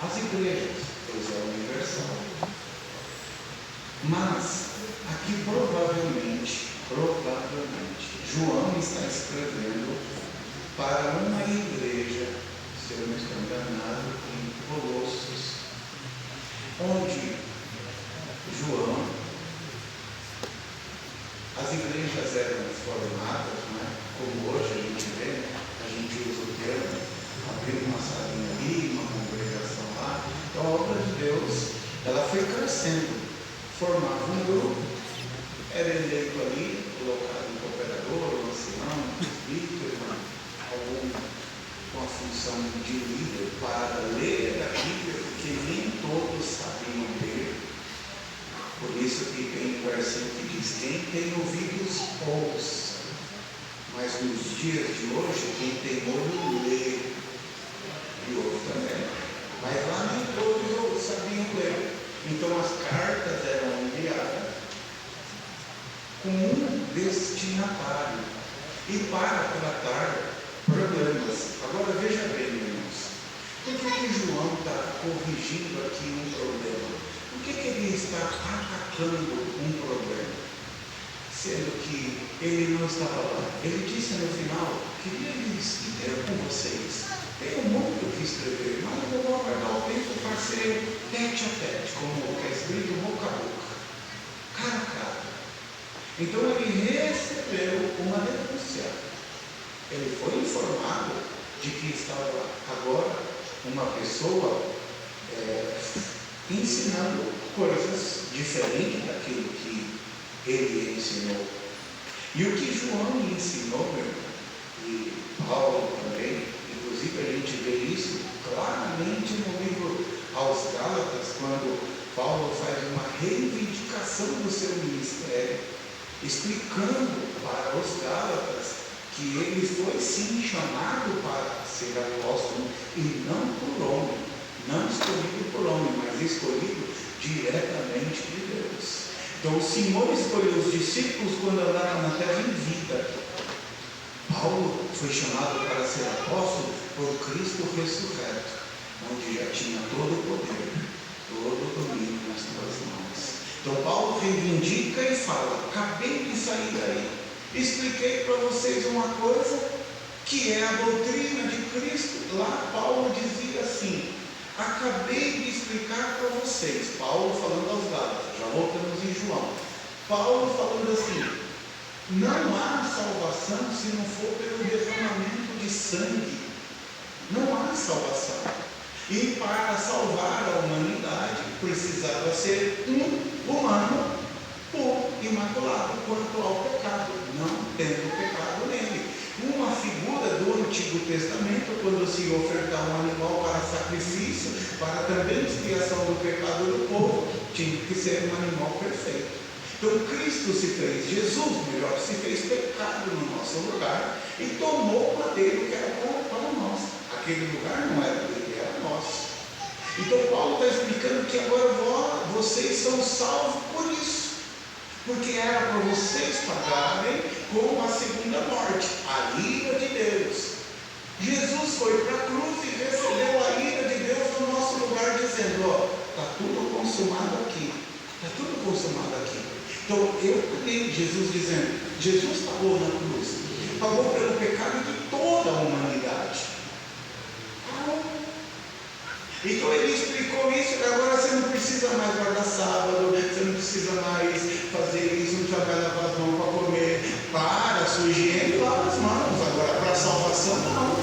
as igrejas, pois é universal. Mas, aqui provavelmente, João está escrevendo para uma igreja, se eu não estou enganado, em Colossos, onde João, as igrejas eram formadas, como hoje a gente vê, a gente usa o termo, abrir uma salinha ali, uma congregação lá. Então a obra de Deus, ela foi crescendo, formava um grupo, era eleito ali, colocado um cooperador, um ancião, um presbítero, algum com a função de líder para ler a Bíblia, porque nem todos sabiam ler. Por isso que tem um versículo que diz: quem tem ouvidos, ouça. Mas nos dias de hoje, quem tem olho, lê. E ouve também. Mas lá nem todos sabiam ler. Então as cartas eram enviadas com um destinatário e para tratar problemas. Agora veja bem, irmãos, por que João está corrigindo aqui um problema? Por que ele está atacando um problema? Sendo que ele não estava lá. Ele disse no final: queria ler com vocês. Tenho muito o que escrever, mas eu vou aguardar o tempo para ser tete a tete, como é escrito boca a boca, cara a cara. Então ele recebeu uma denúncia. Ele foi informado de que estava agora uma pessoa ensinando coisas diferentes daquilo que ele ensinou. E o que João ensinou, meu irmão, e Paulo também, inclusive a gente vê isso claramente no livro aos Gálatas, quando Paulo faz uma reivindicação do seu ministério, explicando para os Gálatas que ele foi sim chamado para ser apóstolo e não por homem, não escolhido por homem, mas escolhido diretamente de Deus. Então o Senhor escolheu os discípulos quando andaram na terra em vida. Paulo foi chamado para ser apóstolo por Cristo ressurreto, onde já tinha todo o poder, todo o domínio nas suas mãos. Então Paulo reivindica e fala: acabei de sair daí, expliquei para vocês uma coisa que é a doutrina de Cristo. Lá Paulo dizia assim: acabei de explicar para vocês. Paulo falando aos Gálatas, já voltamos em João. Paulo falando assim: não há salvação se não for pelo derramamento de sangue. Não há salvação. E para salvar a humanidade precisava ser um humano puro, imaculado quanto ao pecado, não tendo pecado nele. Uma figura do Antigo Testamento, quando se ofertava um animal para sacrifício, para também expiação do pecado do povo, tinha que ser um animal perfeito. Então Cristo se fez, Jesus melhor, se fez pecado no nosso lugar e tomou o madeiro que era para nós. Aquele lugar não era dele, era nosso. Então Paulo está explicando que agora vocês são salvos por isso, porque era para vocês pagarem com a segunda morte, a ira de Deus. Jesus foi para a cruz e recebeu a ira de Deus no nosso lugar, dizendo: está tudo consumado aqui, está tudo consumado aqui. Então eu li Jesus dizendo: Jesus pagou na cruz, pagou pelo pecado de toda a humanidade. Então ele explicou isso, que agora você não precisa mais guardar sábado, você não precisa mais fazer isso, não precisa mais lavar as mãos para comer. Para a sua higiene, lava as mãos, agora para a salvação não.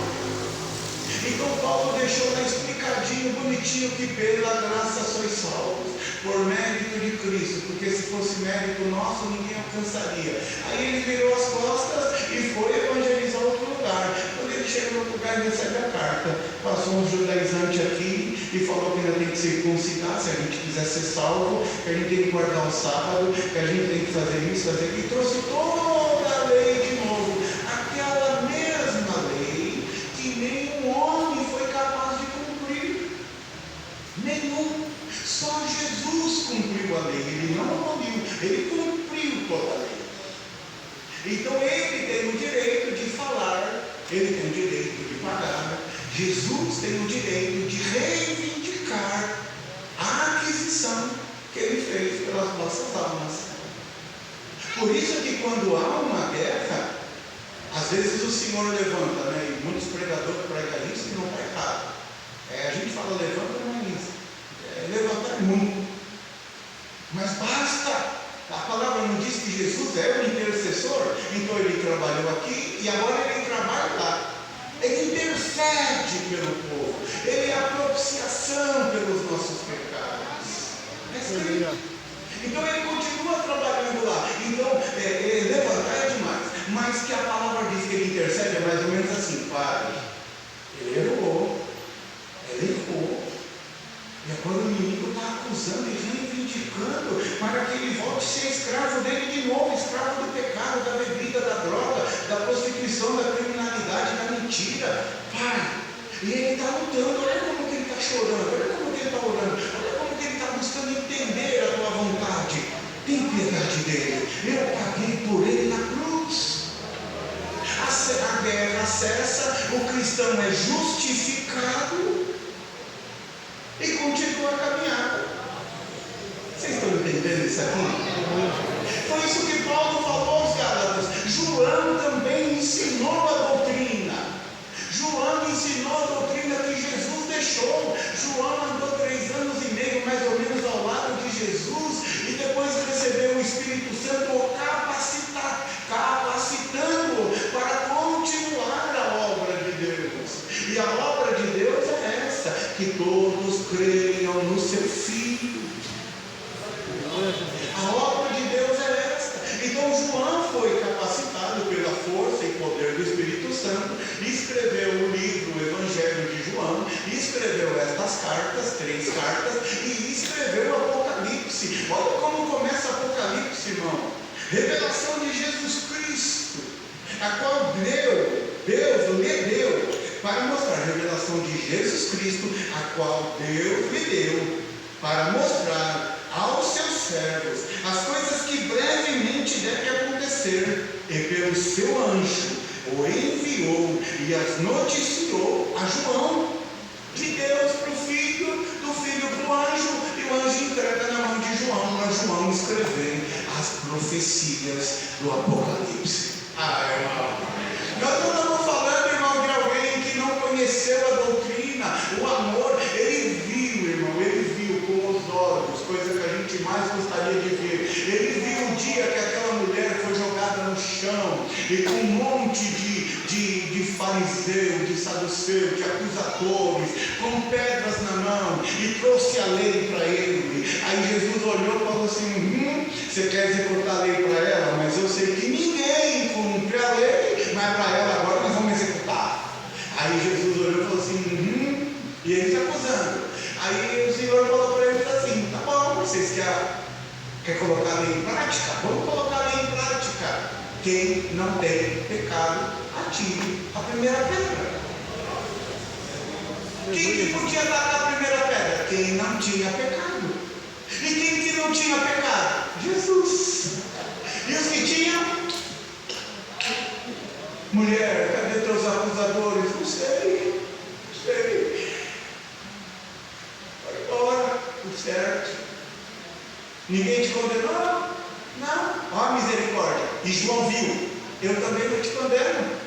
Então Paulo deixou lá explicadinho, bonitinho, que pela graça sois salvos, por mérito de Cristo, porque se fosse mérito nosso, ninguém alcançaria. Aí ele virou as costas e foi evangelizar outro lugar. Quando ele chega no outro lugar, ele recebe a carta. Passou um judaizante aqui e falou que ainda tem que circuncidar, se a gente quiser ser salvo, que a gente tem que guardar o sábado, que a gente tem que fazer isso, fazer aquilo, e trouxe toda a lei de novo, aquela mesma lei que nenhum homem foi capaz de cumprir, nenhum, só Jesus cumpriu a lei. Ele não ouviu, ele cumpriu toda a lei. Então ele tem o direito de falar, ele tem o direito de pagar. Jesus tem o direito de reivindicar justificar a aquisição que Ele fez pelas nossas almas. Por isso que quando há uma guerra, às vezes o Senhor levanta, né? E muitos pregadores pregam isso e não está errado. A gente fala levanta, não é isso. Levantar muito. Mas basta. A palavra não diz que Jesus é o intercessor, então Ele trabalhou aqui e agora Ele trabalha lá. Ele intercede pelo povo. Ele é a propiciação pelos nossos pecados. Então Ele continua trabalhando lá. Então, levantar é demais. Mas que a palavra diz que Ele intercede é mais ou menos assim: Pai, Ele errou. E agora o inimigo está acusando e reivindicando para que ele volte a ser escravo dele de novo, escravo do pecado, da bebida, da droga, da prostituição, da criminalidade, da mentira. Pai, e ele está lutando. Olha como que ele está chorando, olha como que ele está orando, olha como que ele está buscando entender a tua vontade. Tem piedade dele. Eu paguei por ele na cruz. A guerra cessa, o cristão é justificado e continua a caminhada. Vocês estão entendendo isso aqui? Foi isso que Paulo falou aos Gálatas. João também ensinou a doutrina. João ensinou a doutrina que Jesus deixou. João andou 3 anos e meio mais ou menos ao lado de Jesus e depois recebeu o Espírito Santo capacitando para continuar a obra de Deus. E a obra de Deus é essa: que todos creiam no seu Filho. A obra de Deus é esta. Então João foi capacitado pela força e poder do Espírito Santo, escreveu o livro, o Evangelho de João, escreveu estas cartas, 3 cartas, e escreveu o Apocalipse. Olha como começa o Apocalipse, irmão. Revelação de Jesus Cristo, a qual Deus lhe deu para mostrar a revelação de Jesus Cristo, a qual Deus lhe deu para mostrar aos seus servos as coisas que brevemente devem acontecer, e pelo seu anjo o enviou e as noticiou a João, de Deus para o Filho, do Filho para o anjo, e o anjo entrega na mão de João, para João escrever as profecias do Apocalipse. Irmão, nós não estamos falando, irmão, de alguém que não conheceu a doutrina, o amor. Ele viu com os olhos, coisa que a gente mais gostaria de ver. Ele viu o dia que aquela mulher foi jogada no chão e com um monte de fariseu, de saduceu, de acusadores, com pedras na mão, e trouxe a lei para ele. Aí Jesus olhou e falou assim: você quer executar a lei para ela, mas eu sei que ninguém cumpre a lei, mas para ela agora nós vamos executar. Aí Jesus olhou e falou assim: e ele se acusando. Aí o Senhor falou para eles assim: tá bom, vocês querem colocar a lei em prática? Vamos colocar a lei em prática. Quem não tem pecado, atire a primeira pedra. Quem que podia dar a primeira pedra? Quem não tinha pecado. E quem que não tinha pecado? Jesus. E os que tinham? Mulher, cadê teus acusadores? Não sei. Vai embora, tudo certo. Ninguém te condenou? Não. Ó a misericórdia. E João viu: eu também não te condeno.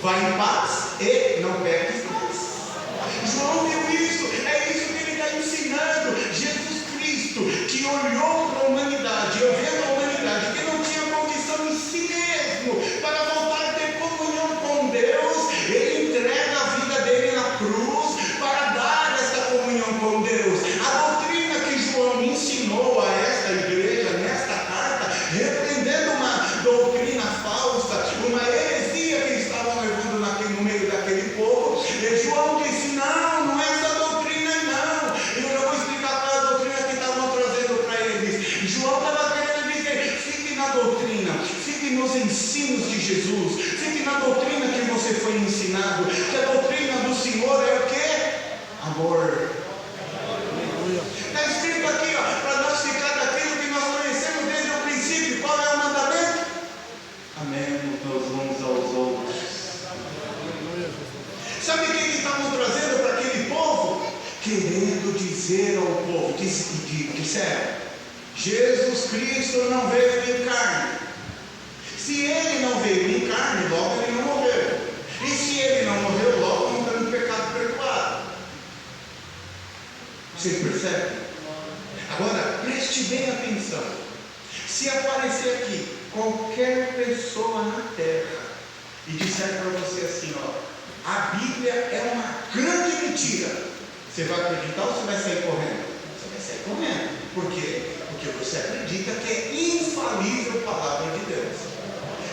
Vai em paz e não peques mais. João viu isso. É isso que ele está ensinando. Jesus Cristo, que olhou para a humanidade, vendo a humanidade que não tinha condição em si mesmo para voltar a ter comunhão com Deus, ele entrega a vida dele na cruz para dar essa comunhão com Deus. A doutrina que João ensinou a esta igreja nesta carta, repreendendo uma doutrina falsa, uma heresia que estavam levando no meio daquele povo, e João disse: não é essa doutrina não. E eu já vou explicar qual é a doutrina que estavam trazendo para eles. João estava querendo dizer: fique na doutrina, fique nos ensinos de Jesus, fique na doutrina que você foi ensinado, que a doutrina do Senhor é o quê? Amor. Está escrito aqui, para nós ficar daquilo que nós conhecemos desde o princípio. Qual é o mandamento? Amemos uns aos outros. Sabe o que estavam trazendo para aquele povo? querendo dizer ao povo, disseram, Jesus Cristo não veio em carne. Se ele não veio em carne, logo ele não morreu. E se ele não morreu, logo não temos pecado perdoado. Vocês percebem? Agora, preste bem atenção. Se aparecer aqui qualquer pessoa na terra e disser para você assim, ó, a Bíblia é uma grande mentira, você vai acreditar ou você vai sair correndo? Você vai sair correndo. Por quê? Porque você acredita que é infalível a palavra de Deus.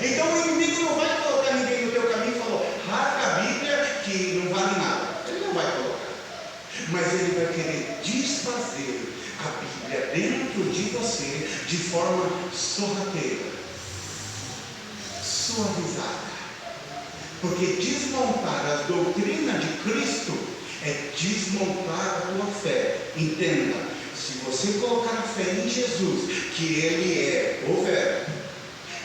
Então o inimigo não vai colocar ninguém no teu caminho e falar, rasga a Bíblia que não vale nada. Ele não vai colocar. Mas ele vai querer desfazer a Bíblia dentro de você de forma sorrateira, suavizada. Porque desmontar a doutrina de Cristo é desmontar a tua fé. Entenda, se você colocar a fé em Jesus, que Ele é o Verbo,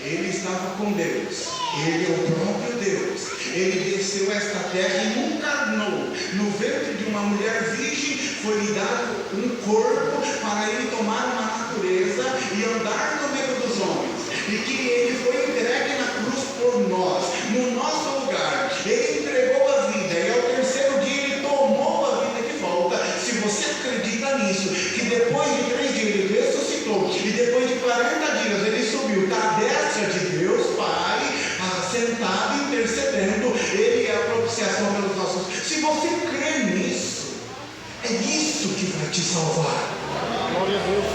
Ele estava com Deus, Ele é o próprio Deus, Ele desceu a esta terra e encarnou no ventre de uma mulher virgem, foi-lhe dado um corpo para Ele tomar uma natureza e andar no meio dos homens, e que Ele foi entregue na cruz por nós, no nosso lugar. Ele entregou a vida e ao terceiro dia Ele tomou a vida de volta. Se você acredita nisso, que depois de 3 dias Ele ressuscitou e depois de 40 dias Ele subiu da destra de Deus Pai, sentado intercedendo, Ele é a propiciação pelos nossos. Se você crê nisso, é isso que vai te salvar. Glória a Deus.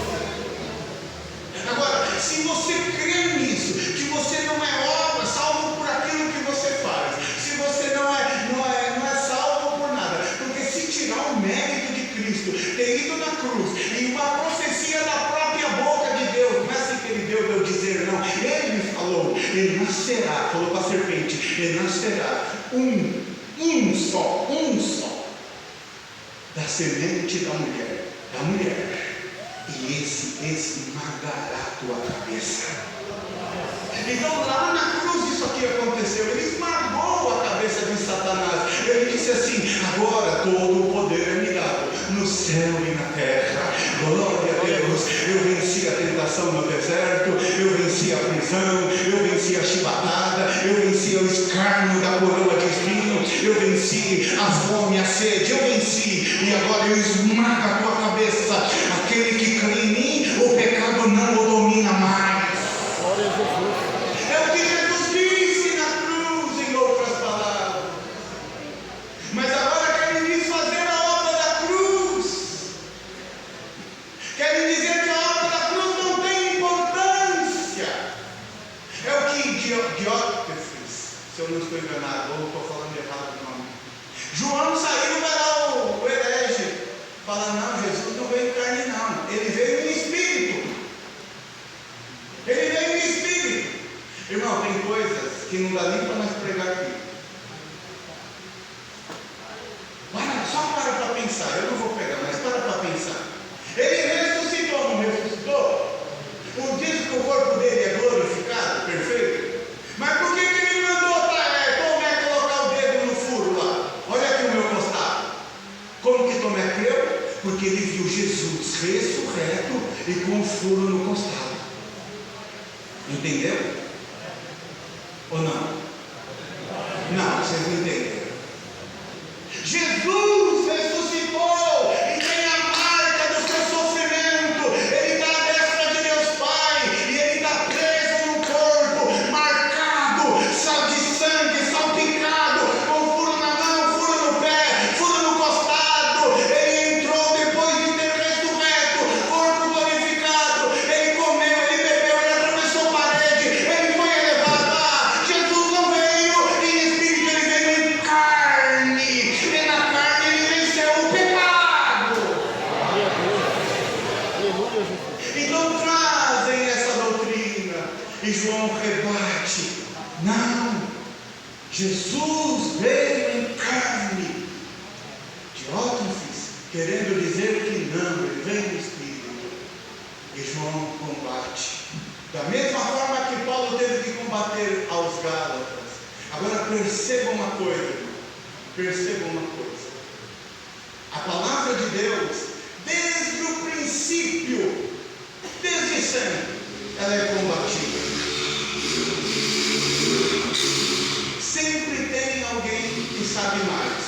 Agora, se você crê nisso, que você não é salvo por aquilo que você faz, se você não é salvo por nada, porque se tirar o mérito de Cristo, ter ido na cruz, e uma profecia da própria boca de Deus, não é assim que Ele deu dizer, não, Ele falou, Ele nascerá, falou para a serpente, Ele nascerá um só, da semente da mulher, e esse esmagará a tua cabeça. Então lá na cruz isso aqui aconteceu, Ele esmagou a cabeça de Satanás. Ele disse assim, agora todo o poder é me dado, no céu e na terra. Glória a Deus. Eu venci a tentação no deserto, eu venci a prisão, eu venci a chibatada, eu venci o escárnio da coroa de espinho, eu venci a fome, a sede, eu venci, e agora eu esmago a tua cabeça. Aquele que crê em mim, o pecado não o domina mais. Glória a Jesus. É o que Jesus disse na cruz, em outras palavras. Mas agora querem desfazer a obra da cruz. Querem dizer que a obra da cruz não tem importância. É o que Diótrefes, se eu não estou enganado, ou estou falando errado o nome. João saiu, vai lá o herege, fala, não, Jesus não veio em carne não, Ele veio em espírito. Ele veio em espírito. Irmão, tem coisas que não dá nem para nós pregar aqui. Só para pensar, eu não vou pregar, mas para pensar. Ele ressuscitou, não ressuscitou? Diz que o corpo dele é glorificado, perfeito. Mas por que Ele mandou Tomé colocar o dedo no furo lá? Olha aqui o meu costado. Como que Tomé creu? Porque ele viu Jesus ressurreto e com um furo no costado. Entendeu? Ou não? Não, vocês não entenderam. Jesus ressuscitou e tem a marca do seu sofrimento. Ele está à destra de Deus Pai e Ele está preso no corpo, marcado, de sangue, salpicado, com furo na mão, furo no pé, furo no costado. Ele entrou depois de ter ressurreto, corpo glorificado. Ele comeu, Ele bebeu, Ele atravessou parede, Ele foi elevado lá. Jesus não veio em espírito, Ele veio em carne. E na carne Ele venceu o pecado. Glória a Deus. Aleluia, Jesus. Então trazem essa doutrina e João rebate. Não, Jesus veio em carne. Diótrefes querendo dizer que não, Ele veio no espírito. E João combate da mesma forma que Paulo teve que combater aos Gálatas. Agora perceba uma coisa, irmão. Perceba uma coisa. A palavra de Deus, desde o princípio, desde sempre, ela é combatida. Sempre tem alguém que sabe mais.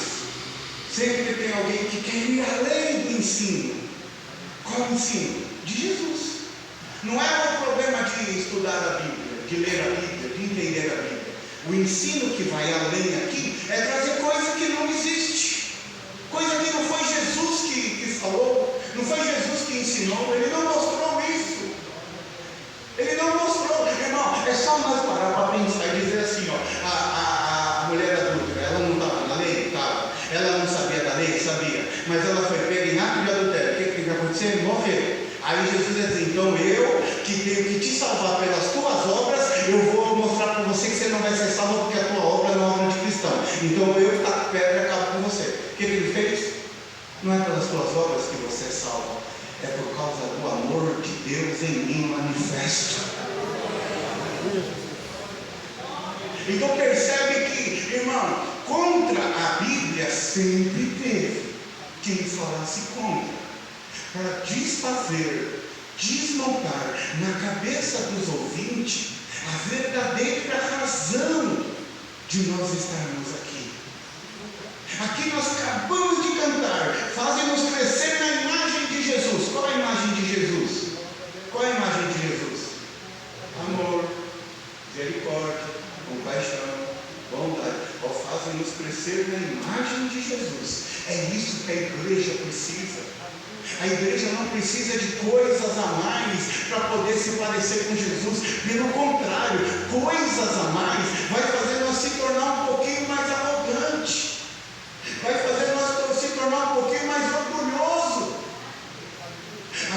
Sempre tem alguém que quer ir além do ensino. Qual ensino? De Jesus. Não é o problema de estudar a Bíblia, de ler a Bíblia, de entender a Bíblia. O ensino que vai além aqui é trazer coisa que não existe. Coisa que não foi Jesus que falou, não foi Jesus que ensinou, ele não mostrou isso. Ele não mostrou, irmão, é só nós parar para pensar e dizer assim, ó, a mulher adúltera, ela não estava na lei? Estava. Ela não sabia da lei? Sabia. Mas ela foi pega em ato de adultério. O que vai acontecer? Morrer. Aí Jesus diz assim, então eu que tenho que te salvar pelas tuas obras, eu vou mostrar para você que você não vai ser salvo porque a tua obra não é obra de cristão. Então eu taco pedra e acabo com você. O que ele fez? Não é pelas tuas obras que você é salvo, é por causa do amor de Deus em mim manifesto. Então percebe que, irmão, contra a Bíblia sempre teve quem falasse contra, para desfazer, desmontar na cabeça dos ouvintes a verdadeira razão de nós estarmos aqui. Aqui nós acabamos de cantar, fazem-nos crescer na imagem de Jesus. Qual é a imagem de Jesus? Qual é a imagem de Jesus? Amor, misericórdia, compaixão, bondade. Fazem-nos crescer na imagem de Jesus. É isso que a igreja precisa. A igreja não precisa de coisas a mais para poder se parecer com Jesus. Pelo contrário, coisas a mais vai fazer nós se tornar um pouquinho mais arrogante, vai fazer nós se tornar um pouquinho mais orgulhoso.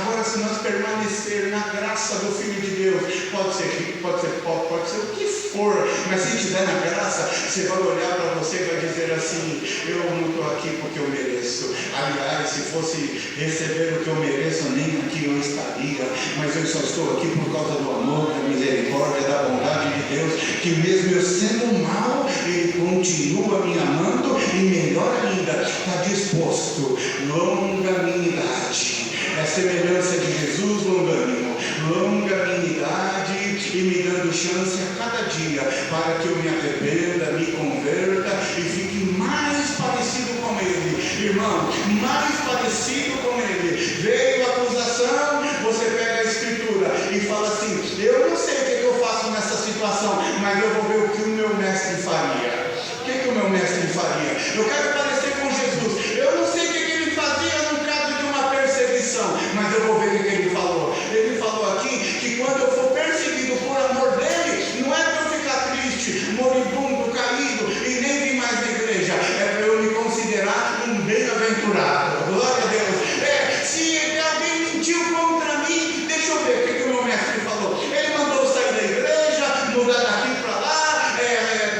Agora, se nós permanecer na graça do Filho de Deus, pode ser rico, pode ser pobre, pode ser o que for, mas se estiver na graça, você vai olhar para você e vai dizer assim, eu não estou aqui porque eu mereço. Aliás, se fosse receber o que eu mereço, nem aqui eu estaria, mas eu só estou aqui por causa do amor, da misericórdia, da bondade de Deus, que mesmo eu sendo mal, Ele continua me amando e melhor ainda, está disposto, longanimidade. É a semelhança de Jesus, longânimo, longanimidade, e me dando chance a cada dia para que eu me arrependa, me converta e fique mais parecido com Ele. Irmão, mais parecido com Ele. Veio a acusação, você pega a Escritura e fala assim, eu não sei o que eu faço nessa situação, mas eu vou ver o que o meu mestre faria. O que o meu mestre faria? Eu quero parecer com Jesus. Eu não sei o que ele fazia no caso de uma perseguição, mas eu vou ver o que ele falou. Ele falou aqui que quando eu for perseguido por amor dele, não é para eu ficar triste, moribundo, caído e nem vir mais na igreja, é para eu me considerar um bem-aventurado. Glória a Deus. Se alguém mentiu contra mim, deixa eu ver o que o meu mestre falou. Ele mandou eu sair da igreja, mudar daqui para lá,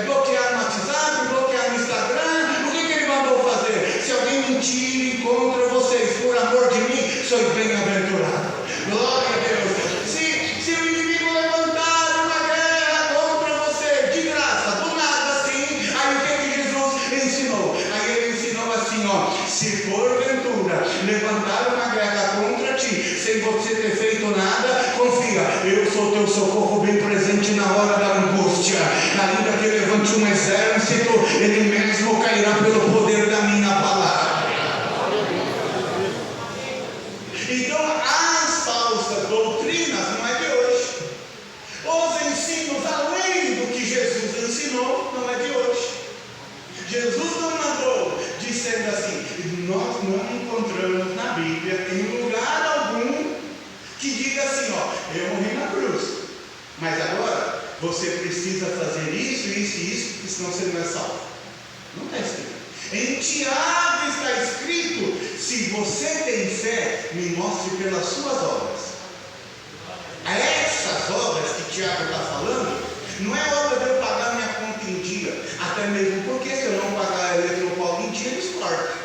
bloquear no WhatsApp, bloquear no Instagram. O que ele mandou fazer? Se alguém mentir contra vocês por amor de mim, sou bem-aventurado. Glória a Deus. Se o inimigo levantar uma guerra contra você, de graça, do nada assim, aí o que Jesus ensinou? Aí ele ensinou assim, se porventura levantar uma guerra contra ti, sem você ter feito nada, confia, eu sou teu socorro bem presente na hora da angústia. Ainda que levante um exército, ele mesmo cairá pelo poder da minha palavra. Então, as falsas doutrinas não é de hoje. Os ensinos além do que Jesus ensinou não é de hoje. Jesus não mandou dizendo assim, nós não encontramos na Bíblia em lugar algum que diga assim, eu morri na cruz, mas agora você precisa fazer isso, isso e isso, porque senão você não é salvo. Não está escrito. Em Tiago está escrito, se você tem fé, me mostre pelas suas obras. Essas obras que Tiago está falando, não é obra de eu pagar minha conta em dia, até mesmo porque se eu não pagar a Eletropaulo em dia, eles cortam.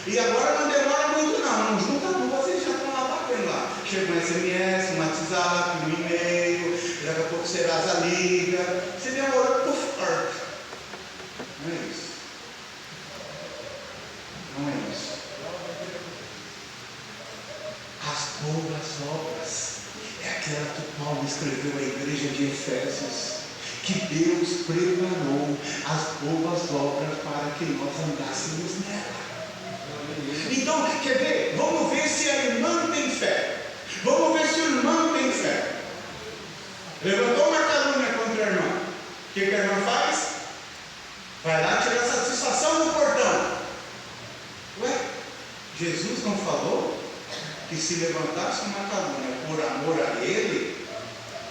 E agora não demora muito não junta duas, vocês já estão lá batendo lá. Chega um SMS, um WhatsApp, um e-mail, daqui a pouco Serasa liga, você demora, corta. Não é isso. obras. É aquela que Paulo escreveu à igreja de Efésios, que Deus preparou as boas obras para que nós andássemos nela. Então, quer ver? Vamos ver se a irmã tem fé. Vamos ver se o irmão tem fé. Levantou uma calúnia contra a irmã. O que a irmã faz? Vai lá tirar satisfação no portão. Ué, Jesus não falou que se levantasse uma calúnia por amor a Ele,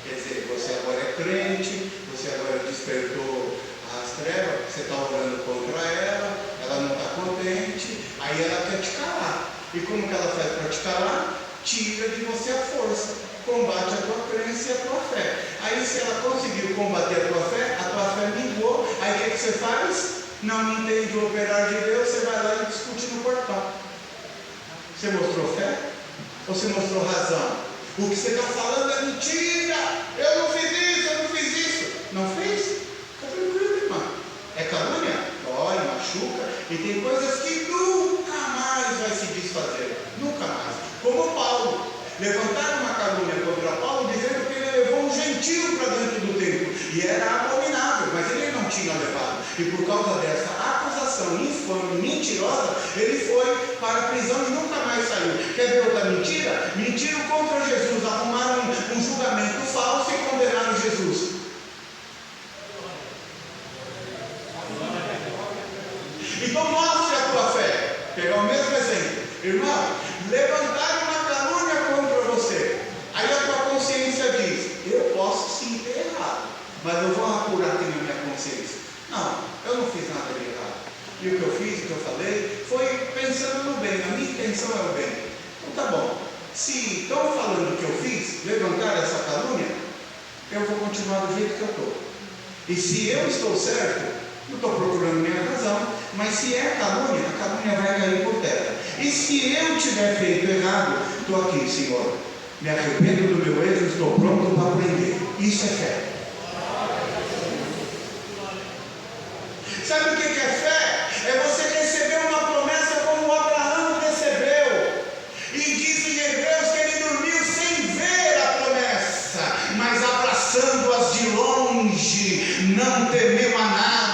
quer dizer, você agora é crente, você agora despertou as trevas, você está orando contra ela não está contente, aí ela quer te calar. E como que ela faz para te calar? Tira de você a força, combate a tua crença e a tua fé. Aí se ela conseguiu combater a tua fé minguou, aí o que você faz? Não entende o operar de Deus, você vai lá e discute no portão. Você mostrou fé? Ou você mostrou razão? O que você está falando é mentira, eu não fiz isso. Não fez? Está tranquilo, irmão. É calúnia? Dói, machuca, e tem coisas que nunca mais vai se desfazer. Nunca mais. Como Paulo. Levantaram uma calúnia contra Paulo, dizendo que ele levou um gentio para dentro do templo, e era abominável, mas ele não tinha levado, e por causa dessa acusação infame, mentirosa, ele foi para a prisão e nunca mais saiu. Quer ver outra mentira? Mentiram contra Jesus, arrumaram um julgamento falso e condenaram Jesus. Então mostre a tua fé. Pegar o mesmo exemplo, irmão, levantaram uma calúnia contra você, aí a tua consciência diz: eu posso sim ter errado, mas eu vou apurar aqui na minha consciência. Não, eu não fiz nada de errado, e o que eu fiz, o que eu falei, foi pensando no bem, a minha intenção é o bem. Então tá bom, se estão falando o que eu fiz, levantar essa calúnia, eu vou continuar do jeito que eu estou, e se eu estou certo, não estou procurando minha razão, mas se é calúnia, a calúnia vai cair por terra. E se eu tiver feito errado, estou aqui, Senhor, me arrependo do meu erro, estou pronto para aprender. Isso é fé. Sabe o que é fé? É você receber uma promessa como Abraão recebeu. E diz em Hebreus que ele dormiu sem ver a promessa, mas abraçando-as de longe, não temeu a nada.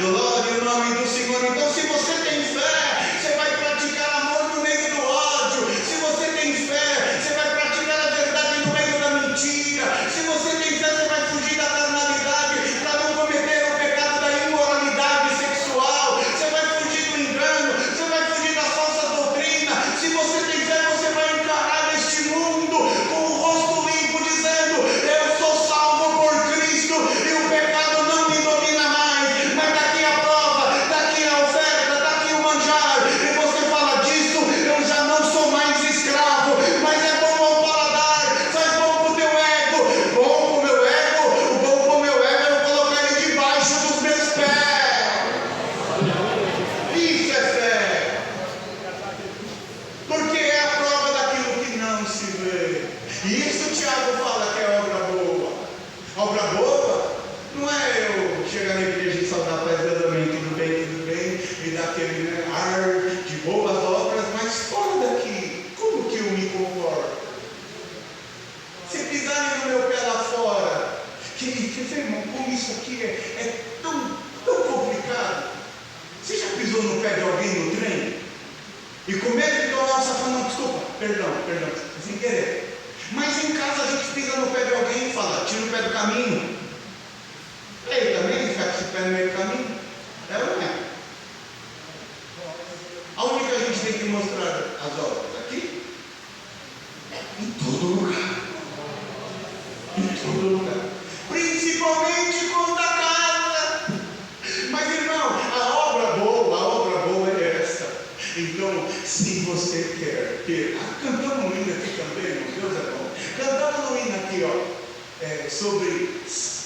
Glória ao nome do Senhor. Então, se você tem fé, você vai praticar amor no meio do ódio. Se você tem fé, você vai praticar a verdade no meio da mentira. Se você tem fé, você vai fugir da carnalidade para não cometer o pecado da imoralidade sexual. Você vai fugir do engano, você vai fugir da falsa doutrina. Se você tem fé, você vai encarar este mundo com o rosto limpo, dizendo: eu sou salvo por Cristo e o pecado não me domina mais. Mas daqui a prova, daqui a oferta, daqui o manjar, e você fala disso, eu já não sou mais escravo, mas é bom ao paladar, faz bom para o teu ego, bom para o meu ego, o bom para o meu ego é eu colocar ele debaixo dos meus pés. Isso é fé, porque é a prova daquilo que não se vê. E isso o Tiago fala que é obra boa. Obra boa não é eu chegar na igreja e saudar a paz tudo bem, e dar aquele ar de boas obras, mas fora daqui, como que eu me comporto? Se pisarem no meu pé lá fora, que irmão, como isso aqui é tão complicado. Você já pisou no pé de alguém no trem? E com medo de tomar um safanão, desculpa, perdão, sem querer. Mas em casa a gente pisa no pé de alguém e fala: tira o pé do caminho. Ele também fica com esse pé no meio do caminho? É ou não é? Aonde que a gente tem que mostrar as obras? Aqui? Em todo lugar. Em todo lugar. Principalmente quando a casa. Mas irmão, a obra boa é essa. Então, se você quer ter. Cantamos no hino aqui também, irmão, Deus é bom. Cantamos no hino aqui, ó, sobre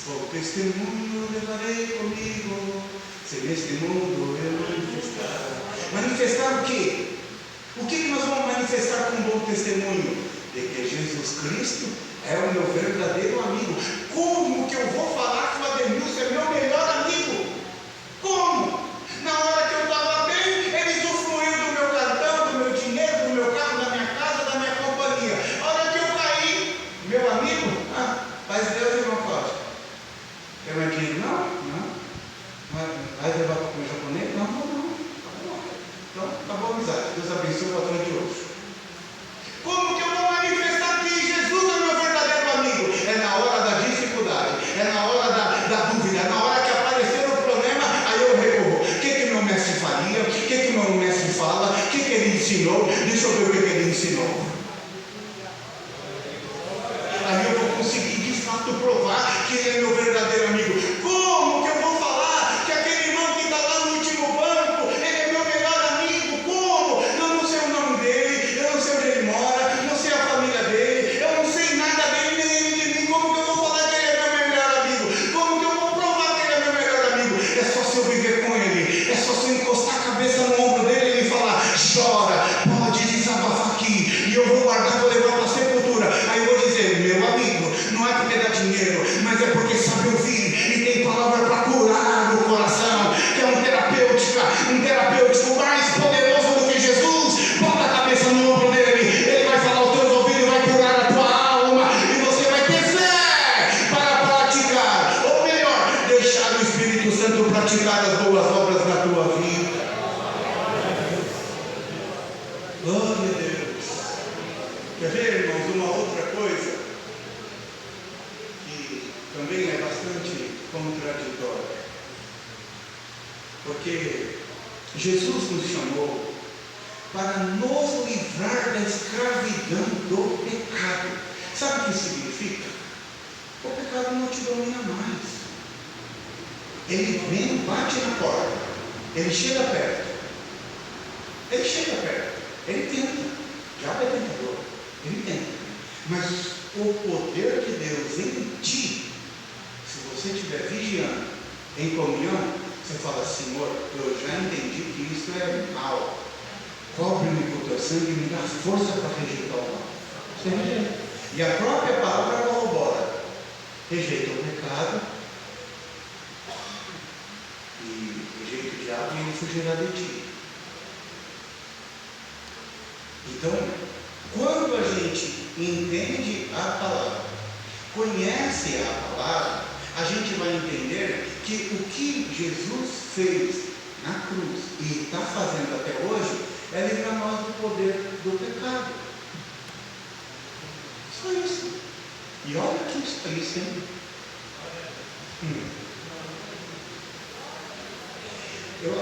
o testemunho levarei comigo, se neste mundo eu manifestar. Manifestar o quê? O que nós vamos manifestar com um bom testemunho? De que Jesus Cristo é o meu verdadeiro amigo. Como que eu vou falar que o Ademilson é meu melhor amigo? Como? Na hora que eu estava bem, ele usufruiu do meu cartão, do meu dinheiro, do meu carro, da minha casa, da minha companhia. A hora levar para comer japonês? Não. Então, acabou a amizade. Deus abençoe o patrão de hoje. Como que eu vou manifestar que Jesus é meu verdadeiro amigo? É na hora da dificuldade, é na hora da dúvida, é na hora que aparecer o problema, aí eu recorro. O que meu mestre faria? O que meu mestre fala? O que ele ensinou? Deixa eu ver o que ele ensinou. Aí eu vou conseguir de fato provar que ele é meu verdadeiro amigo. Como que eu vou falar que aquele irmão que está lá no último banco, ele é meu melhor amigo? Como? Eu não sei o nome dele, eu não sei onde ele mora, não sei a família dele, eu não sei nada dele, nem ele de mim. Como que eu vou falar que ele é meu melhor amigo? Como que eu vou provar que ele é meu melhor amigo? É só se eu viver com ele, é só se eu encostar a cabeça no ombro dele e ele falar: chora, pode desabafar aqui, e eu vou guardar, vou levar para a sepultura. Aí eu vou dizer: meu amigo, não é porque dá dinheiro, mas é porque sabe ouvir e tem palavra para curar o coração, que é um terapêutico mais poderoso do que Jesus. Bota a cabeça no ombro dele, ele vai falar aos teus ouvidos, vai curar a tua alma e você vai ter fé para praticar, ou melhor, deixar o Espírito Santo praticar as boas obras na tua vida. Glória a Deus. Quer ver, irmãos, uma outra coisa que também é bastante contraditória? Porque Jesus nos chamou para nos livrar da escravidão do pecado. Sabe o que significa? O pecado não te domina mais. Ele vem, bate na porta, ele chega perto, ele tenta. Já é tentador, ele tenta. Mas o poder de Deus em ti, se você estiver vigiando, em comunhão, você fala: Senhor, eu já entendi que isso é mal. Cobre-me com o teu sangue e me dá força para rejeitar o mal. Você rejeita. E a própria palavra corrobora. Rejeita o pecado e rejeita o diabo e ele fugirá de ti. Então, quando a gente entende a palavra, conhece a palavra, a gente vai entender que o que Jesus fez na cruz e está fazendo até hoje é livrar nós do poder do pecado. Só isso. E olha que isso, hein?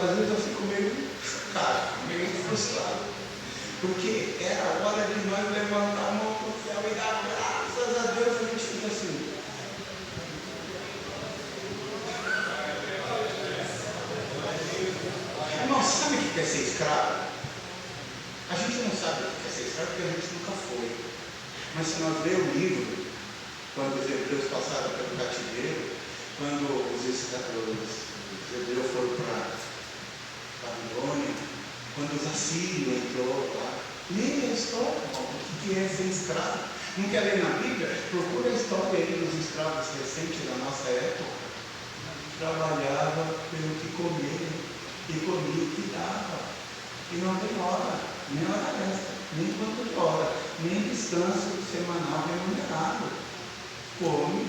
Às vezes eu fico meio chocado, meio frustrado. Porque era a hora de nós levantar a mão para o céu e dar graças a Deus. A gente fica assim. Irmão, sabe o que é ser escravo? A gente não sabe o que é ser escravo porque a gente nunca foi. Mas se nós ler o livro, quando os hebreus passaram pelo cativeiro, quando os hebreus foram para Babilônia, quando os assírios entrou lá, leia a história, irmão, o que é ser escravo. Não quer ler na Bíblia? Procura a história aí dos escravos recentes da nossa época. Trabalhava pelo que comia e comia o que dava. E não tem hora, nem hora extra, nem quanto de hora, nem descanso semanal remunerado. Come,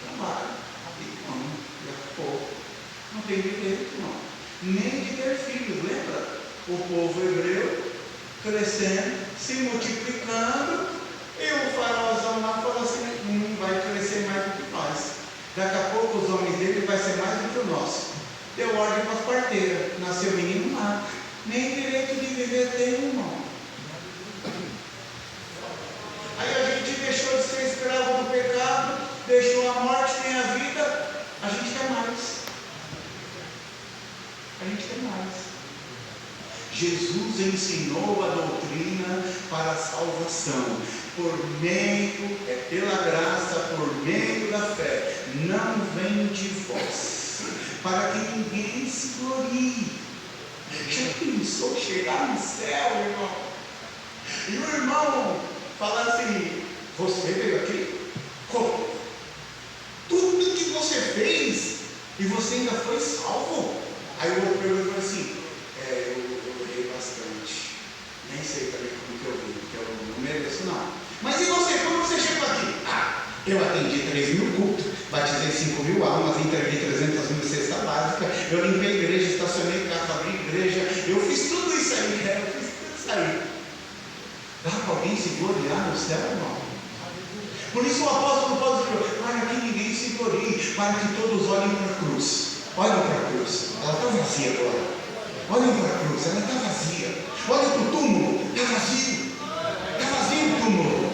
trabalha, e come, e a pouco. Não tem direito, não. Nem de ter filhos, lembra? O povo hebreu crescendo, se multiplicando, e o faraózão lá falou assim: vai crescer mais do que nós. Daqui a pouco os homens dele vai ser mais do que o nosso. Deu ordem para as parteiras, nasceu menino lá. Nem direito de viver tem, irmão. Aí a gente deixou de ser escravo do pecado, deixou a morte, tem a vida, a gente quer mais. A gente quer mais. Jesus ensinou a doutrina para a salvação, pela graça, por meio da fé. Não vem de vós, para que ninguém se glorie. Já pensou chegar no céu, irmão? E o irmão falar assim: você veio aqui? Como? Tudo que você fez e você ainda foi salvo? Aí o outro perguntou assim: eu orei bastante, nem sei também como que eu vi, porque eu não mereço não. Mas e você, como você chegou aqui? Eu atendi 3.000 cultos, batizei 5.000 almas, entreguei 300 mil cesta básica, eu limpei a igreja, estacionei carro, abri a igreja, eu fiz tudo isso aí, eu fiz tudo isso aí. Dá para alguém se gloriar no céu, irmão? Por isso o apóstolo Paulo falou, para que ninguém se glorie, para que todos olhem para a cruz. Olhem para a cruz, ela está vazia agora. Olhem para a cruz, ela está vazia. Olhem para o túmulo, está vazio. Está vazio o túmulo.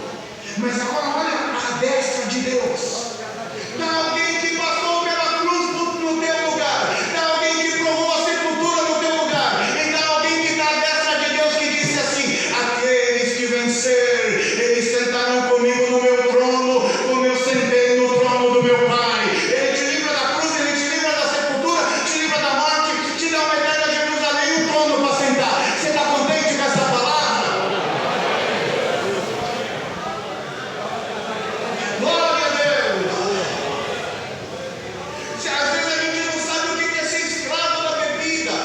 Mas agora olha a destra de Deus. Está alguém que passou pela cruz no teu lugar. Está alguém que provou a sepultura no teu lugar. E está alguém que está à destra de Deus que disse assim: aqueles que vencer, eles sentarão comigo no meu trono, como eu sentei no trono do meu Pai. Ele te livra da cruz, ele te livra da sepultura, te livra da morte, te dá uma eterna Jerusalém e um trono para sentar. Você está contente com essa palavra? Glória a Deus! Às vezes a gente não sabe o que é ser escravo da bebida.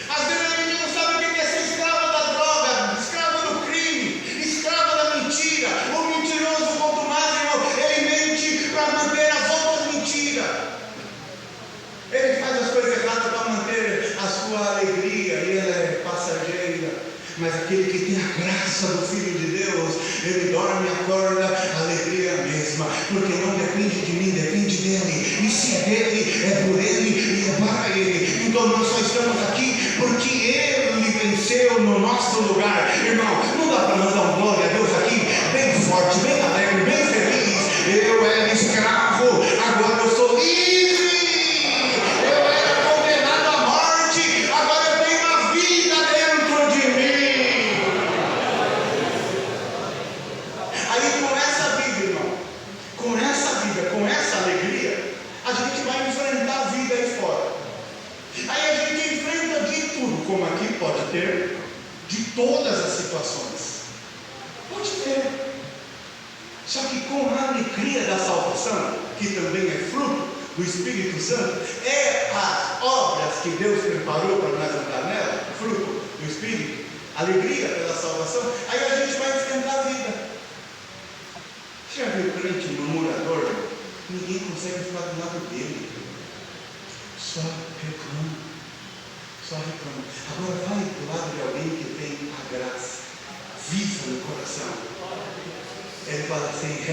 Às vezes a gente não sabe o que é ser escravo da droga, escravo do crime, escravo da mentira. O mentiroso, quanto mais ele mente para manter as outras mentiras. Ele faz as coisas erradas para manter a sua alegria e ela é passageira. Mas aquele que tem a graça do Filho de Deus, ele dorme e acorda, a alegria é a mesma, porque não depende de mim, depende dele. E se é dele, é por ele e é para ele. Então nós só estamos aqui porque ele venceu no nosso lugar. Irmão, não dá para nós dar um glória a Deus aqui, bem forte, bem alegre, bem feliz. Eu era escravo, agora eu sou livre. Eu era condenado à morte, agora eu tenho uma vida dentro de mim. Aí com essa vida, irmão, com essa vida, com essa alegria, a gente vai enfrentar a vida aí fora. Aí a gente enfrenta de tudo, como aqui pode ter, de todas as situações. Pode ter. Só que com a alegria da salvação, que também é fruto do Espírito Santo, é as obras que Deus preparou para nós andar nela, fruto do Espírito, alegria pela salvação, aí a gente vai enfrentar a vida. Você já viu crente murmurador? Ninguém consegue ficar do lado dele. Só reclama. Só reclama. Agora vai do lado de alguém que tem a graça viva no coração. Ele fala assim,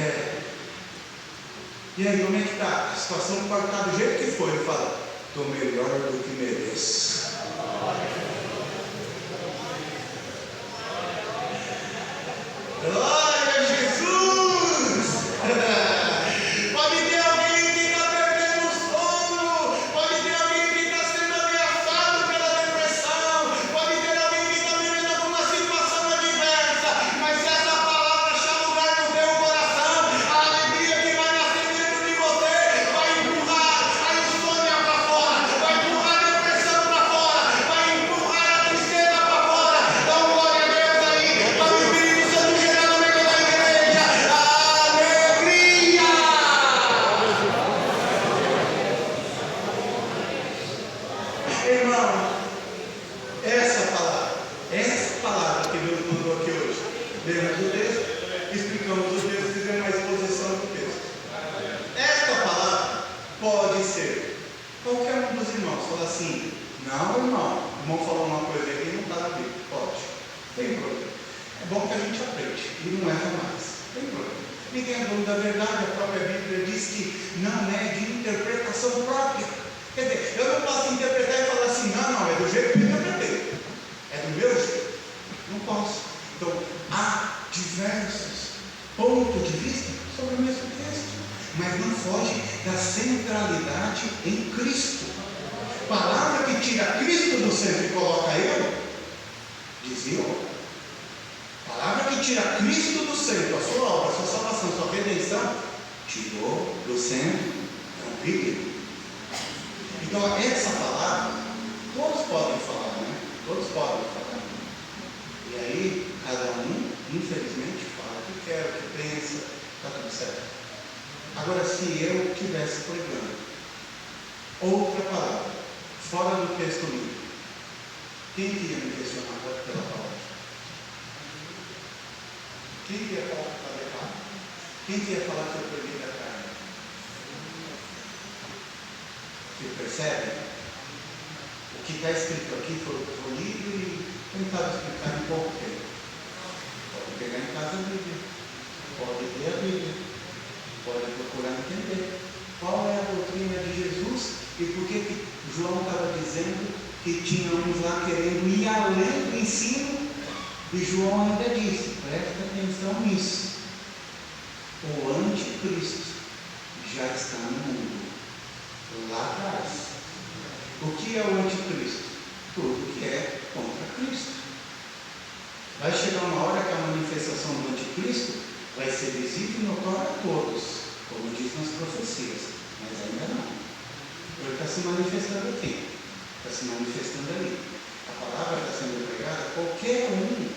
e aí, como é que está? A situação pode estar do jeito que for. Ele fala, estou melhor do que mereço. Glória a Jesus! Pode ter alguém que está perdendo o sono, pode ter alguém que está sendo ameaçado pela depressão, pode ter alguém que está vivendo alguma situação adversa, mas se essa palavra achar lugar no teu coração, a alegria que vai nascer dentro de você vai empurrar a insônia para fora, vai empurrar a depressão para fora, vai empurrar a tristeza para fora. Dá um glória a Deus aí, para o Espírito Santo gerar no meio da igreja alegria. Irmão, essa palavra que Deus mandou aqui hoje, lemos o texto, explicamos o texto, fizemos uma exposição do texto. Esta palavra pode ser qualquer um dos irmãos fala assim, não irmão, o irmão falou uma coisa aqui e não está na Bíblia. Pode, tem problema. É bom que a gente aprende e não erra mais. Tem problema. Ninguém é dono da verdade, a própria Bíblia diz que não é de interpretação própria. Quer dizer, eu não posso interpretar e falar assim, não, é do jeito que eu interpretei. É do meu jeito. Não posso. Então, há diversos pontos de vista sobre o mesmo texto, mas não foge da centralidade em Cristo. Palavra que tira Cristo do centro e coloca eu, dizia eu. Palavra que tira Cristo do centro, a sua obra, a sua salvação, a sua redenção, tirou do centro, é um perigo. Então, essa palavra, todos podem falar, né? Todos podem falar. E aí, cada um, infelizmente, fala o que quer, o que pensa, está tudo certo. Agora, se eu estivesse pregando outra palavra, fora do texto livre, quem iria me questionar pela palavra? Quem ia falar que estava errado? Quem ia falar que eu preguei da carne? Você percebe? que está escrito aqui foi lido e tentado explicar em pouco tempo. Pode pegar em casa a Bíblia, pode ler a Bíblia, pode procurar entender qual é a doutrina de Jesus e por que João estava dizendo que tinha uns lá querendo ir além do ensino, e João ainda disse, presta atenção nisso, o anticristo já está no mundo, lá atrás. O que é o anticristo? Tudo que é contra Cristo. Vai chegar uma hora que a manifestação do anticristo vai ser visível e notória a todos, como diz nas profecias, mas ainda não. Ele está se manifestando aqui, está se manifestando ali. A palavra está sendo pregada, qualquer um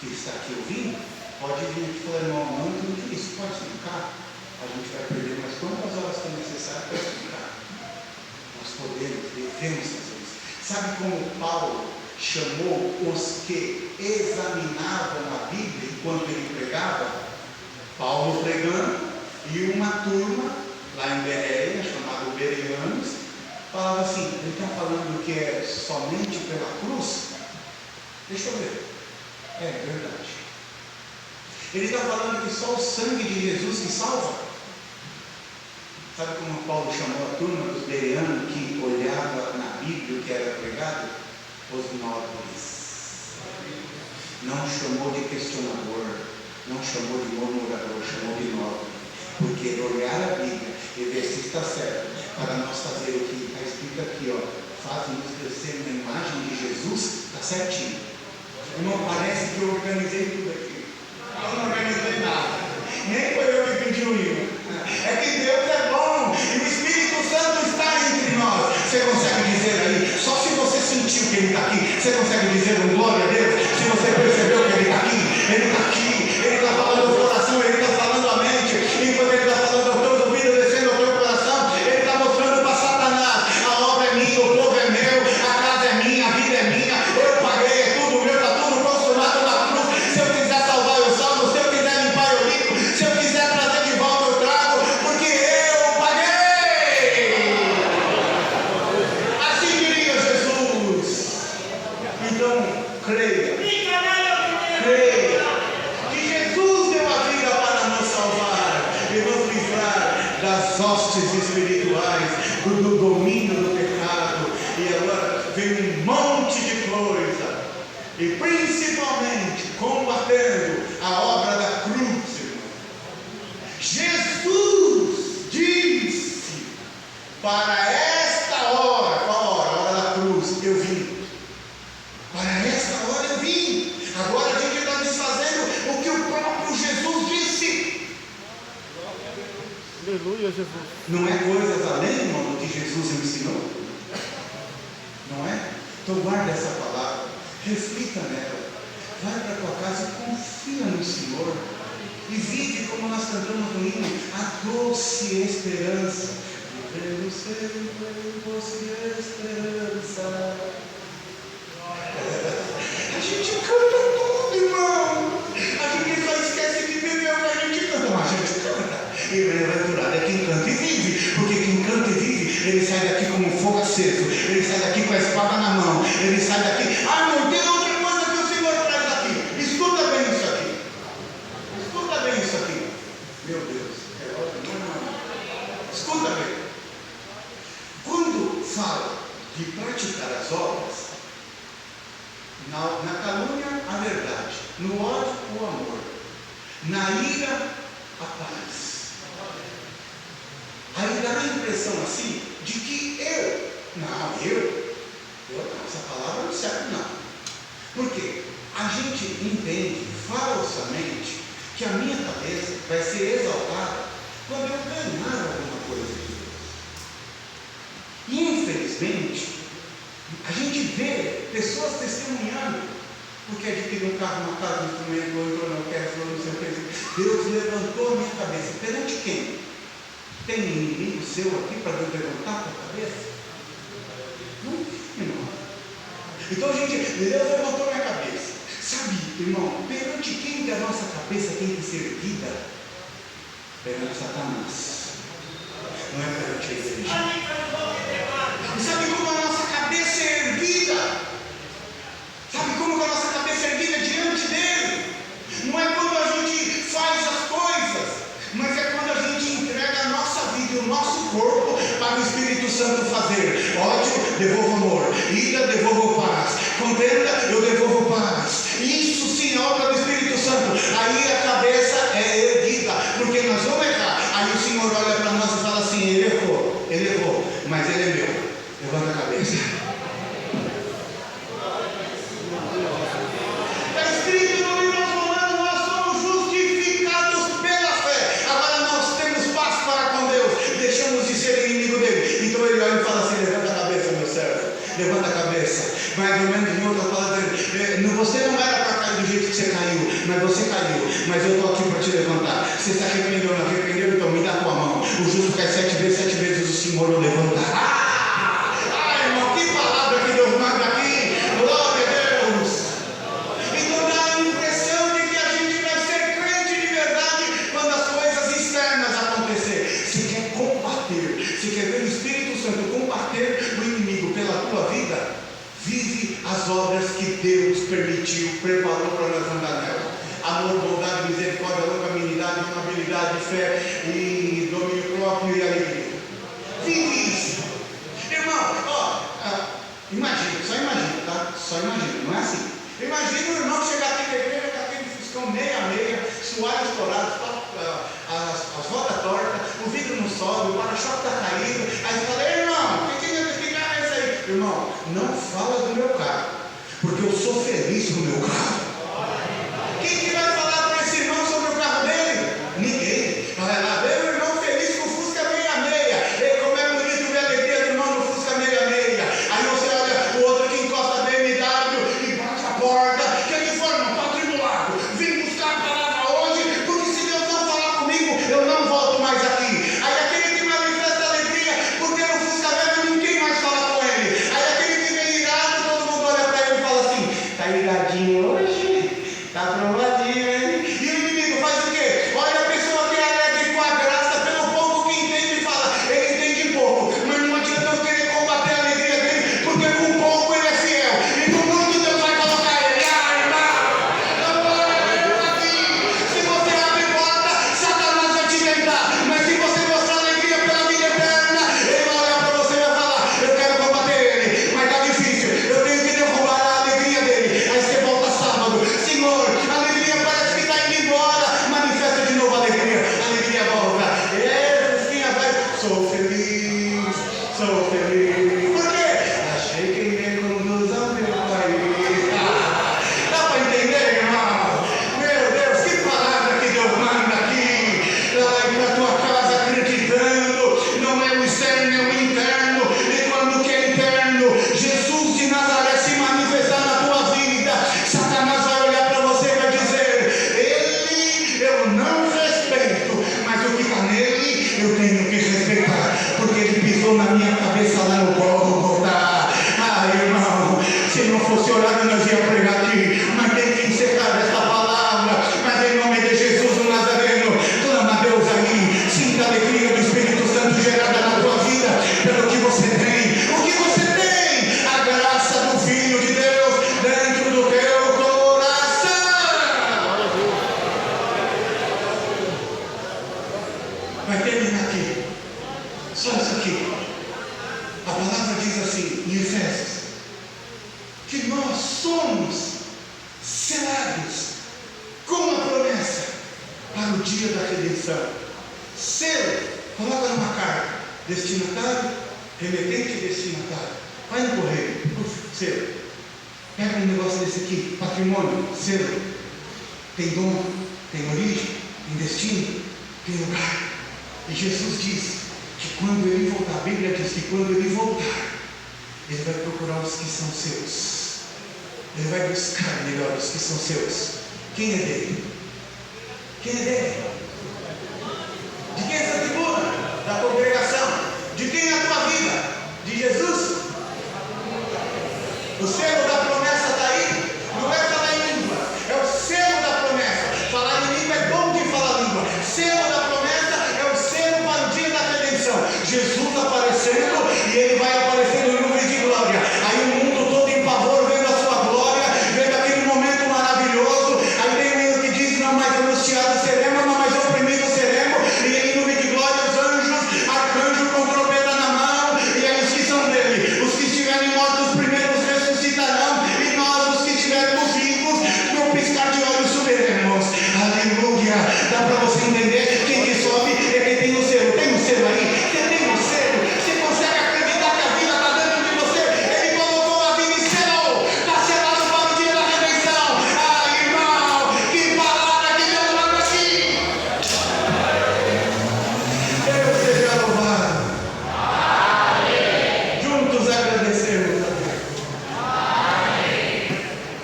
que está aqui ouvindo pode vir aqui e falar, irmão, não entendi isso, pode explicar? A gente vai perder mais quantas horas for necessário para explicar. Nós podemos, devemos fazer isso. Sabe como Paulo chamou os que examinavam a Bíblia enquanto ele pregava? Paulo pregando e uma turma lá em Bereia, chamada Bereanos, falava assim, ele está falando que é somente pela cruz? Deixa eu ver. É verdade. Ele está falando que só o sangue de Jesus que salva? Sabe como Paulo chamou a turma dos bereanos que olhava na Bíblia o que era pregado? Os nobres. Não chamou de questionador, não chamou de murmurador, chamou de nobre. Porque olhar a Bíblia e ver se está certo, para nós fazer o que está escrito aqui, ó, faz-nos crescer na imagem de Jesus, está certinho. Irmão, parece que eu organizei tudo aqui. Eu não organizei nada. Nem foi eu que pedi o hino. É que Deus é bom e o Espírito Santo está entre nós. Você consegue dizer aí? Só se você sentiu que Ele está aqui, você consegue dizer um glória a Deus? Se você percebeu que Ele está aqui, Ele está aqui, Ele está falando ao coração, Ele está falando à mente, enquanto Ele está falando aos teus ouvidos, descendo ao teu coração, Ele está mostrando para Satanás: a obra é minha, o povo é meu, a casa é minha, a vida é minha, eu paguei, é tudo meu, está tudo consumado na cruz. Se eu quiser salvar, eu salvo, se eu quiser limpar, eu limpo, se eu quiser trazer de volta, eu trago, porque eu paguei. Assim diria Jesus. Então, creia que Jesus deu a vida para nos salvar e nos livrar das hostes espirituais, do domínio do pecado. E agora vem um monte de coisa, e principalmente combatendo a obra da cruz, irmão. Jesus disse: para esta hora, qual hora? A hora da cruz, eu vim. Para esta hora eu vim. Agora a gente está desfazendo o que o próprio Jesus disse. Aleluia, Jesus. Não é coisas além, irmão, do que Jesus ensinou? Não é? Então guarda essa palavra, reflita nela, vai para a tua casa e confia no Senhor, e vive como nós cantamos no hino, a doce esperança, vivendo sempre doce esperança. A gente canta tudo, irmão. A gente só esquece que viveu o que a gente canta, mas a gente canta. E bem-aventurado é quem canta e vive, porque quem canta e vive, ele sai daqui como um fogo aceso, ele sai daqui com a espada na mão, ele sai daqui. Ah, não tem outra coisa que o Senhor traz aqui. Escuta bem isso aqui. Escuta bem isso aqui. Meu Deus, é ótimo. Não. Escuta bem. Quando fala de praticar as obras, na calúnia, a verdade, no ódio, o amor, na ira, a paz. Aí dá a impressão assim, de que eu não, essa palavra não serve não. Por quê? A gente entende falsamente que a minha cabeça vai ser exaltada quando eu ganhar alguma coisa de Deus. E infelizmente, a gente vê pessoas testemunhando, porque adquiriu um carro, uma casa, um instrumento, ou entrou na orquestra, ou não sei o que. Deus levantou a minha cabeça. Perante quem? Tem inimigo seu aqui para Deus levantar a tua cabeça? Não tem, irmão. Então, gente, Deus levantou a minha cabeça. Sabe, irmão, perante quem que a nossa cabeça tem que ser erguida? Perante Satanás. Não é perante a igreja. E sabe como a nossa cabeça é erguida? amor. Ira, devolvo paz. Contenda, eu devolvo paz. Isso sim é obra do Espírito Santo. Aí a cabeça é erguida, porque nós vamos errar. Aí o Senhor olha para nós e fala assim: ele errou, mas ele é meu. Levanta a cabeça. Está escrito no livro dos Romanos: nós somos justificados pela fé. Agora nós temos paz para com Deus. Deixamos de ser inimigo dele. Então ele olha e fala assim: levanta a cabeça, meu servo. Levanta a cabeça. Mais ou menos em outra palavra, você não era para cair do jeito que você caiu, mas você caiu. Mas eu estou aqui para te levantar. Você se arrependeu, não arrependeu? Então me dá a tua mão. O justo cai 7 vezes o Senhor o levantará. Irmão, que palavra que Deus manda aqui. Glória a Deus. Então dá a impressão de que a gente vai ser crente de verdade quando as coisas externas acontecerem. Se quer combater, se quer ver o Espírito Santo combater o inimigo pela tua vida, vive as obras que Deus permitiu, preparou para nós andar nela. Amor, bondade, misericórdia, longanimidade, amabilidade, fé e domínio próprio e alegria. Vive isso. Irmão, imagina, só imagina, tá? Só imagina, não é assim. Imagina o irmão chegar aqui na igreja com aquele fiscão meia, suado estourado, as rodas tortas, o vidro não sobe, o para-choque está caído. Aí você fala: irmão, que carro é esse aí? Irmão, não fala do meu carro, porque eu sou feliz com o meu carro. Quem que vai falar para esse irmão sobre o carro dele? Ninguém. Vai lá ver o irmão feliz com o Fusca 66. Ei, como é bonito ver a alegria do irmão no Fusca 66. Aí você olha o outro que encosta a BMW e bate a porta. Que foi, irmão? Está tribulado. Vim buscar a palavra hoje, porque se Deus não falar comigo, eu não volto mais aqui. Aí aquele que manifesta alegria, porque no Fusca velho ninguém mais fala com ele. Aí aquele que vem irado, todo mundo olha para ele e fala assim: está iradinho hoje? Está provadinho, hein? E o inimigo faz o quê? Olha a pessoa que é alegre com a graça, pelo pouco que entende, e fala: ele entende pouco, mas não adianta eu querer combater a alegria dele, porque com pouco ele é fiel, e com muito Deus vai colocar ele. Irmão, se você abre porta, Satanás vai te tentar, mas se você mostrar alegria pela vida eterna, ele vai olhar para você e vai falar: eu quero combater ele, mas está difícil, eu tenho que derrubar a alegria dele. Aí você volta sábado: Senhor, a alegria parece que está indo embora, manifesta de novo a alegria volta. Sim, sou feliz. Por quê? Achei que me conduz ao meu país. Dá para entender, irmão? Meu Deus, que palavra que Deus manda aqui. Vai para a tua casa acreditando, não é o externo, é o interno. E quando que é interno, Jesus de Nazaré se manifestar na tua vida, Satanás vai olhar para você e vai dizer: ele eu não respeito, mas o que está nele eu tenho que respeitar, porque ele pisou na minha cabeça lá no Gólgota. Irmão, se não fosse horário nós ia pregar aqui, mas tem que encerrar essa palavra. Mas em nome de Jesus o Nazareno, clama a Deus aí, sinta a alegria do Espírito Santo gerada na tua vida, pelo que você tem. O que você tem? A graça do Filho de Deus dentro do teu coração. Vai terminar aqui, só isso aqui. A palavra diz assim em Efésios, que nós somos selados com a promessa para o dia da redenção. Selo, coloca numa carta: destinatário, remetente e destinatário. Vai no correio, selo. Pega um negócio desse aqui: patrimônio, selo. Tem dono, tem origem, tem destino, tem lugar. E Jesus diz que quando ele voltar, a Bíblia diz que quando ele voltar, ele vai procurar os que são seus. Ele vai buscar melhor os que são seus. Quem é dele? Quem é dele? De quem é essa tribuna? Da congregação. De quem é a tua vida? De Jesus? O selo da